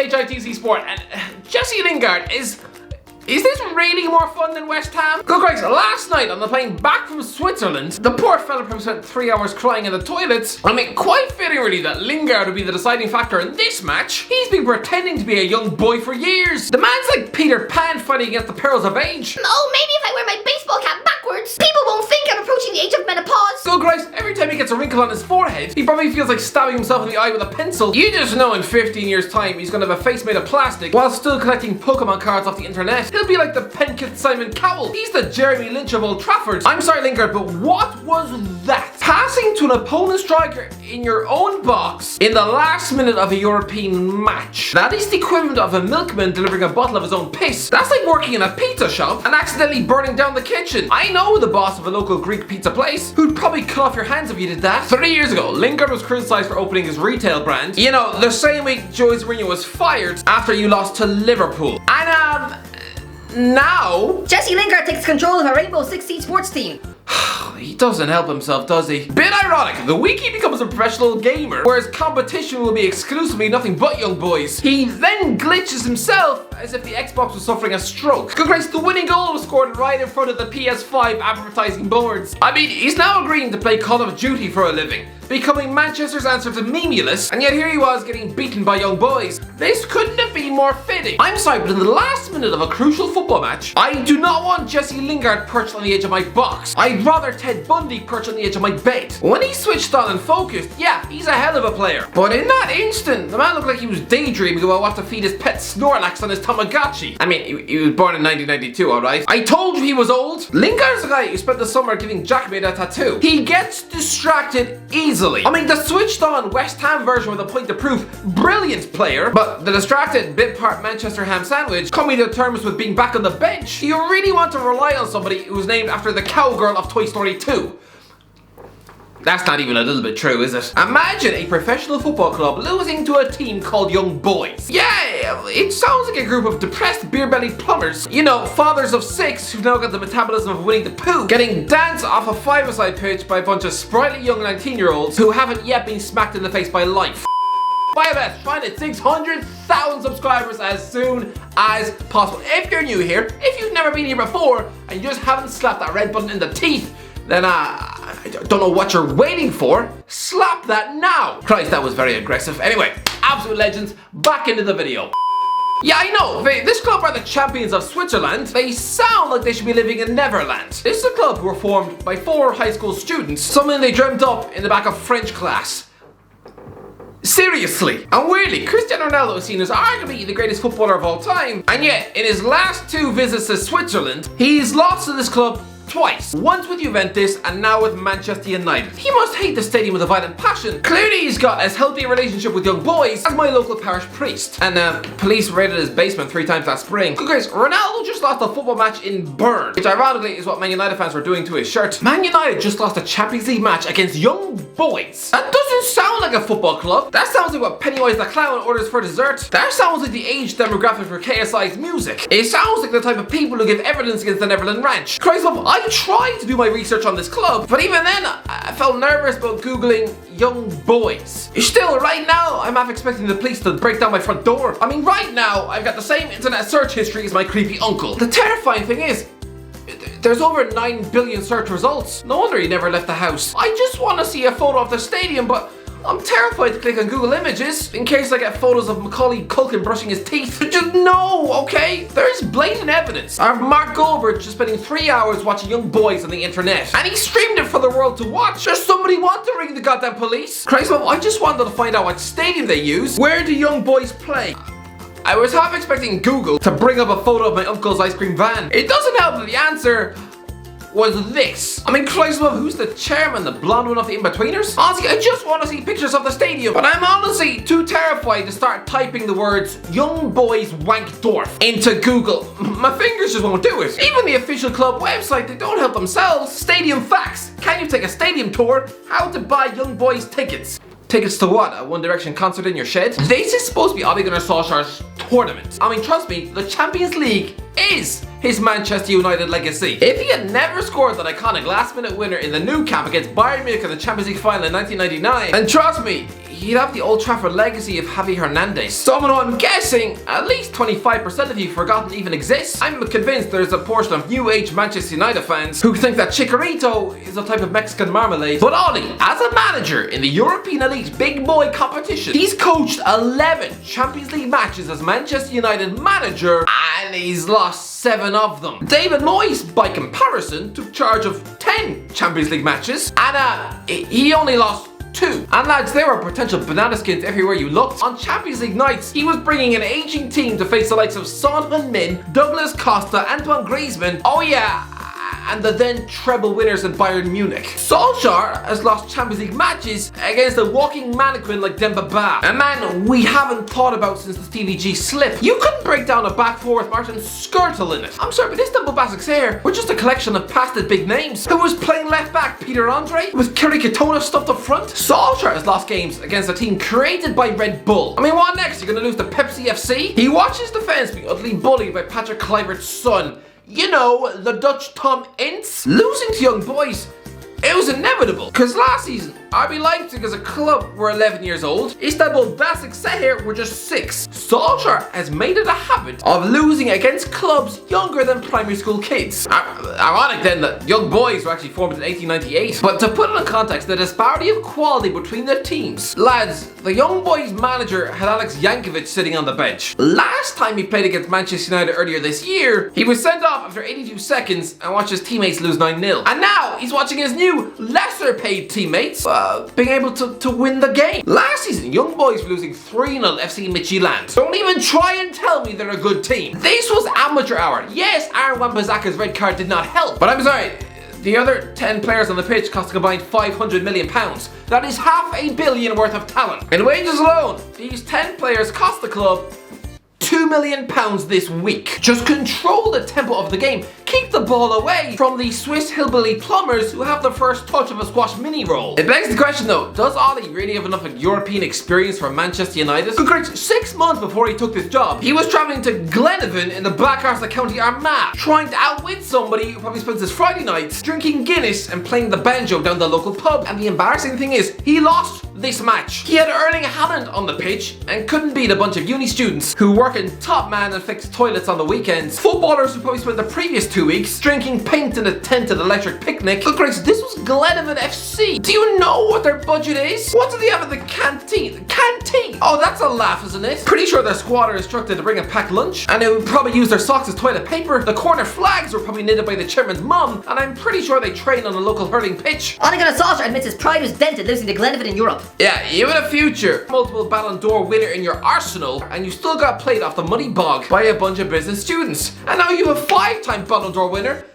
HITC Sport, and Jesse Lingard is this really more fun than West Ham? Good Christ, last night on the plane back from Switzerland, the poor fella probably spent 3 hours crying in the toilets. I mean, quite fitting really that Lingard would be the deciding factor in this match. He's been pretending to be a young boy for years. The man's like Peter Pan fighting against the perils of age. Oh, maybe if I wear my baseball cap backwards, people won't think I'm approaching the age of menopause. Good Christ, every time he gets a wrinkle on his forehead, he probably feels like stabbing himself in the eye with a pencil. You just know in 15 years time he's gonna have a face made of plastic while still collecting Pokemon cards off the internet. He'll be like the Penkith Simon Cowell. He's the Jeremy Lynch of Old Trafford. I'm sorry Lingard, but what was that? Passing to an opponent striker in your own box in the last minute of a European match. That is the equivalent of a milkman delivering a bottle of his own piss. That's like working in a pizza shop and accidentally burning down the kitchen. I know the boss of a local Greek pizza place who'd probably cut off your hands if you did that. 3 years ago, Lingard was criticised for opening his retail brand. You know, the same week Jose Mourinho was fired after you lost to Liverpool. And now Jesse Lingard takes control of a Rainbow Six Siege sports team. he doesn't help himself, does he? Bit ironic, the week he becomes a professional gamer, whereas competition will be exclusively nothing but young boys, he then glitches himself as if the Xbox was suffering a stroke. Good Christ, the winning goal was scored right in front of the PS5 advertising boards. I mean, he's now agreeing to play Call of Duty for a living, becoming Manchester's answer to Memulus, and yet here he was getting beaten by young boys. This couldn't have been more fitting. I'm sorry, but in the last minute of a crucial football match, I do not want Jesse Lingard perched on the edge of my box. I'd rather Ted Bundy perched on the edge of my bed. When he switched on and focused, yeah, he's a hell of a player. But in that instant, the man looked like he was daydreaming about what to feed his pet Snorlax on his Tamagotchi. I mean, he was born in 1992, alright? I told you he was old. Lingard's the guy who spent the summer giving Jackmate a tattoo. He gets distracted easily. I mean, the switched on West Ham version with a point of proof, brilliant player, but the distracted bit part Manchester ham sandwich coming to terms with being back on the bench. You really want to rely on somebody who was named after the cowgirl of Toy Story 2. That's not even a little bit true, is it? Imagine a professional football club losing to a team called Young Boys. Yeah, it sounds like a group of depressed beer-bellied plumbers. You know, fathers of 6 who've now got the metabolism of Winnie the Pooh, getting danced off a five-a-side pitch by a bunch of sprightly young 19-year-olds who haven't yet been smacked in the face by life. BioBeth, trying to 600,000 subscribers as soon as possible. If you're new here, if you've never been here before, and you just haven't slapped that red button in the teeth, then I don't know what you're waiting for. Slap that now. Christ, that was very aggressive. Anyway, absolute legends, back into the video. Yeah, I know, this club are the champions of Switzerland. They sound like they should be living in Neverland. This is a club who were formed by 4 high school students, something they dreamt up in the back of French class. Seriously. And weirdly, Cristiano Ronaldo is seen as arguably the greatest footballer of all time, and yet in his last 2 visits to Switzerland, he's lost to this club twice. Once with Juventus and now with Manchester United. He must hate the stadium with a violent passion. Clearly he's got as healthy a relationship with young boys as my local parish priest. And police raided his basement 3 times last spring. Good guys, Ronaldo just lost a football match in Bern, which ironically is what Man United fans were doing to his shirt. Man United just lost a Champions League match against young boys. That doesn't sound like a football club. That sounds like what Pennywise the Clown orders for dessert. That sounds like the age demographic for KSI's music. It sounds like the type of people who give evidence against the Neverland Ranch. Christ love, I tried to do my research on this club, but even then I felt nervous about googling young boys. Still, right now I'm half expecting the police to break down my front door. I mean, right now I've got the same internet search history as my creepy uncle. The terrifying thing is, there's over 9 billion search results. No wonder he never left the house. I just want to see a photo of the stadium, but I'm terrified to click on Google Images in case I get photos of Macaulay Culkin brushing his teeth. Just no, okay? There's blatant evidence. Mark Goldberg just spending 3 hours watching young boys on the internet, and he streamed it for the world to watch. Does somebody want to ring the goddamn police? Christ, well, I just wanted to find out what stadium they use. Where do young boys play? I was half expecting Google to bring up a photo of my uncle's ice cream van. It doesn't help that the answer was this. I mean, Christ love, who's the chairman? The blonde one of the in-betweeners? Honestly, I just want to see pictures of the stadium, but I'm honestly too terrified to start typing the words young boys Wankdorf into Google. My fingers just won't do it. Even the official club website, they don't help themselves. Stadium facts. Can you take a stadium tour? How to buy young boys tickets. Tickets to what? A One Direction concert in your shed? This is supposed to be Ole Gunnar Solskjaer's tournament. I mean, trust me, the Champions League is his Manchester United legacy. If he had never scored that iconic last-minute winner in the Nou Camp against Bayern Munich in the Champions League final in 1999, and trust me, he'd have the Old Trafford legacy of Javi Hernandez. Someone who I'm guessing at least 25% of you forgotten even exists. I'm convinced there's a portion of new age Manchester United fans who think that Chicharito is a type of Mexican marmalade. But Ollie, as a manager in the European Elite Big Boy competition, he's coached 11 Champions League matches as Manchester United manager and he's lost 7 of them. David Moyes, by comparison, took charge of 10 Champions League matches and he only lost 2. And lads, there were potential banana skins everywhere you looked. On Champions League nights, he was bringing an aging team to face the likes of Son Heung-min, Douglas Costa, Antoine Griezmann, oh yeah, and the then treble winners in Bayern Munich. Solskjaer has lost Champions League matches against a walking mannequin like Demba Ba, a man we haven't thought about since the Stevie G slip. You couldn't break down a back four with Martin Skrtel in it. I'm sorry, but Istanbul Basics here were just a collection of pasted big names. Who was playing left back? Peter Andre? With Kerry Katona stuffed up front? Solskjaer has lost games against a team created by Red Bull. I mean, what next? You're gonna lose to Pepsi FC? He watches defence being utterly bullied by Patrick Kluivert's son. You know, the Dutch Tom Ince. Losing to young boys, it was inevitable. Because last season, RB Leipzig as a club were 11 years old. Istanbul Basaksehir were just 6. Solskjaer has made it a habit of losing against clubs younger than primary school kids. Ironic then that young boys were actually formed in 1898. But to put it in context, the disparity of quality between the teams. Lads, the young boys manager had Alex Yankovic sitting on the bench. Last time he played against Manchester United earlier this year, he was sent off after 82 seconds and watched his teammates lose 9-0. And now he's watching his new, lesser paid teammates being able to win the game. Last season, young boys were losing 3-0 FC Midtjylland. Don't even try and tell me they're a good team. This was amateur hour. Yes, Aaron Wan-Bissaka's red card did not help, but I'm sorry, the other 10 players on the pitch cost a combined £500 million. That is £500 million worth of talent. In wages alone, these 10 players cost the club £2 million this week. Just control the tempo of the game. Keep the ball away from the Swiss hillbilly plumbers who have the first touch of a squash mini roll. It begs the question though, does Ollie really have enough European experience for Manchester United? Congrats, 6 months before he took this job, he was travelling to Glenavon in the Black Arse of County Armagh, trying to outwit somebody who probably spends his Friday nights drinking Guinness and playing the banjo down the local pub. And the embarrassing thing is, he lost this match. He had Erling Haaland on the pitch and couldn't beat a bunch of uni students who work in Top Man and fix toilets on the weekends. Footballers who probably spent the previous 2 weeks drinking paint in a tented electric picnic. But Grace, this was Glenavon FC. Do you know what their budget is? What do they have in the canteen? The canteen! Oh, that's a laugh, isn't it? Pretty sure their squad are instructed to bring a packed lunch, and they would probably use their socks as toilet paper. The corner flags were probably knitted by the chairman's mum, and I'm pretty sure they train on a local hurling pitch. Ole Gunnar Solskjaer admits his pride was dented losing to Glenavon in Europe. Yeah, you had a future. Multiple Ballon d'Or winner in your arsenal, and you still got played off the money bog by a bunch of business students. And now you have a 5-time Ballon d'Or winner,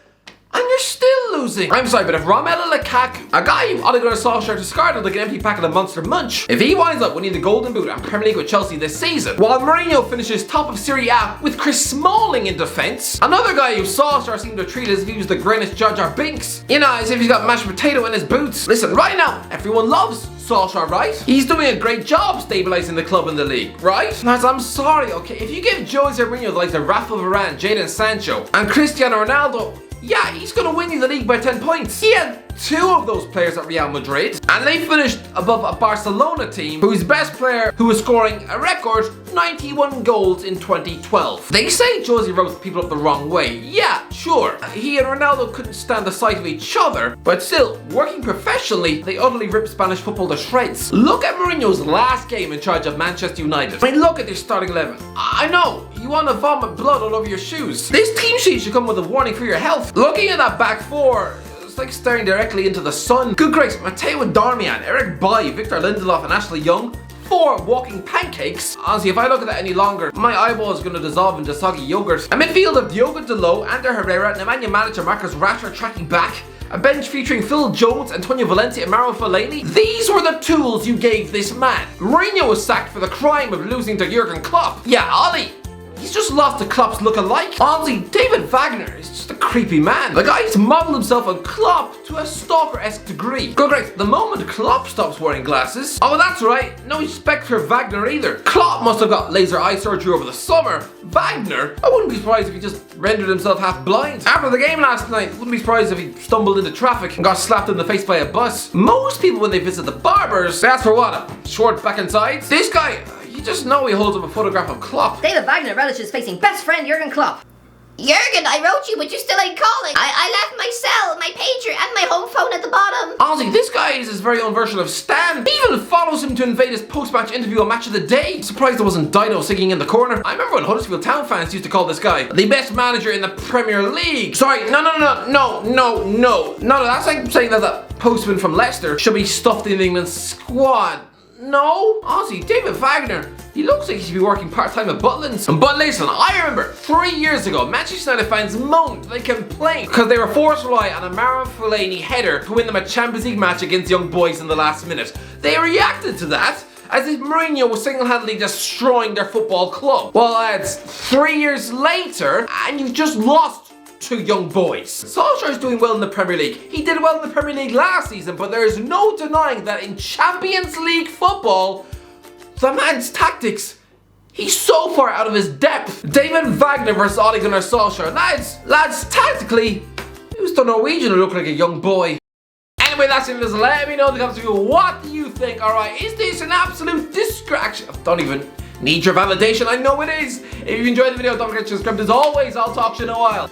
and you're still losing. I'm sorry, but if Romelu Lukaku, a guy who Ole Gunnar Solskjaer discarded like an empty packet of Monster Munch, if he winds up winning the Golden Boot and Premier League with Chelsea this season, while Mourinho finishes top of Serie A with Chris Smalling in defence, another guy who Solskjaer seemed to treat as if he was the greatest Jar Jar Binks, you know, as if he's got mashed potato in his boots. Listen, right now, everyone loves Solskjaer, right? He's doing a great job stabilising the club in the league, right? Lads, I'm sorry, okay? If you give Jose Mourinho the likes of Rafa Varane, Jadon Sancho, and Cristiano Ronaldo, yeah, he's gonna win you the league by 10 points. He had 2 of those players at Real Madrid, and they finished above a Barcelona team whose best player who was scoring a record 91 goals in 2012. They say Jose wrote people up the wrong way. Yeah, sure. He and Ronaldo couldn't stand the sight of each other, but still, working professionally, they utterly ripped Spanish football to shreds. Look at Mourinho's last game in charge of Manchester United. I mean, look at their starting 11. I know, you want to vomit blood all over your shoes. This team sheet should come with a warning for your health. Looking at that back four, it's like staring directly into the sun. Good grace, Matteo Darmian, Eric Bailly, Victor Lindelof and Ashley Young. 4 walking pancakes. Honestly, if I look at that any longer, my eyeball is going to dissolve into soggy yogurt. A midfield of Diogo Dalot, Ander Herrera, Nemanja Matic and Marcus Rashford tracking back. A bench featuring Phil Jones, Antonio Valencia and Mauro Fellaini. These were the tools you gave this man. Mourinho was sacked for the crime of losing to Jurgen Klopp. Yeah, Ollie, he's just lost to Klopp's look-alike. Honestly, David Wagner is just a creepy man. The guy's modelled himself on Klopp to a stalker-esque degree. Good great, the moment Klopp stops wearing glasses, oh that's right, no respect for Wagner either. Klopp must have got laser eye surgery over the summer. Wagner, I wouldn't be surprised if he just rendered himself half blind. After the game last night, wouldn't be surprised if he stumbled into traffic and got slapped in the face by a bus. Most people when they visit the barbers, they ask for what? A short back and sides? This guy, you just know he holds up a photograph of Klopp. David Wagner relishes facing best friend Jurgen Klopp. Jurgen, I wrote you, but you still ain't calling. I left my cell, my pager, and my home phone at the bottom. Honestly, this guy is his very own version of Stan. He even follows him to invade his post-match interview on Match of the Day. Surprised there wasn't Dido singing in the corner. I remember when Huddersfield Town fans used to call this guy the best manager in the Premier League. Sorry, no. That's like saying that the postman from Leicester should be stuffed in England's squad. No, honestly, David Wagner, he looks like he should be working part-time at Butlins. But listen, I remember 3 years ago, Manchester United fans moaned, they complained, because they were forced to rely on a Mara Fellaini header to win them a Champions League match against Young Boys in the last minute. They reacted to that as if Mourinho was single-handedly destroying their football club. Well lads, 3 years later, and you've just lost to Young Boys. Solskjaer's doing well in the Premier League. He did well in the Premier League last season, but there is no denying that in Champions League football, the man's tactics, he's so far out of his depth. David Wagner versus Ole Gunnar Solskjaer. Lads, tactically, he was the Norwegian who looked like a young boy. Anyway, that's it. Just let me know in the comments below, what do you think? Alright, is this an absolute distraction? I don't even need your validation, I know it is. If you enjoyed the video, don't forget to subscribe. As always, I'll talk to you in a while.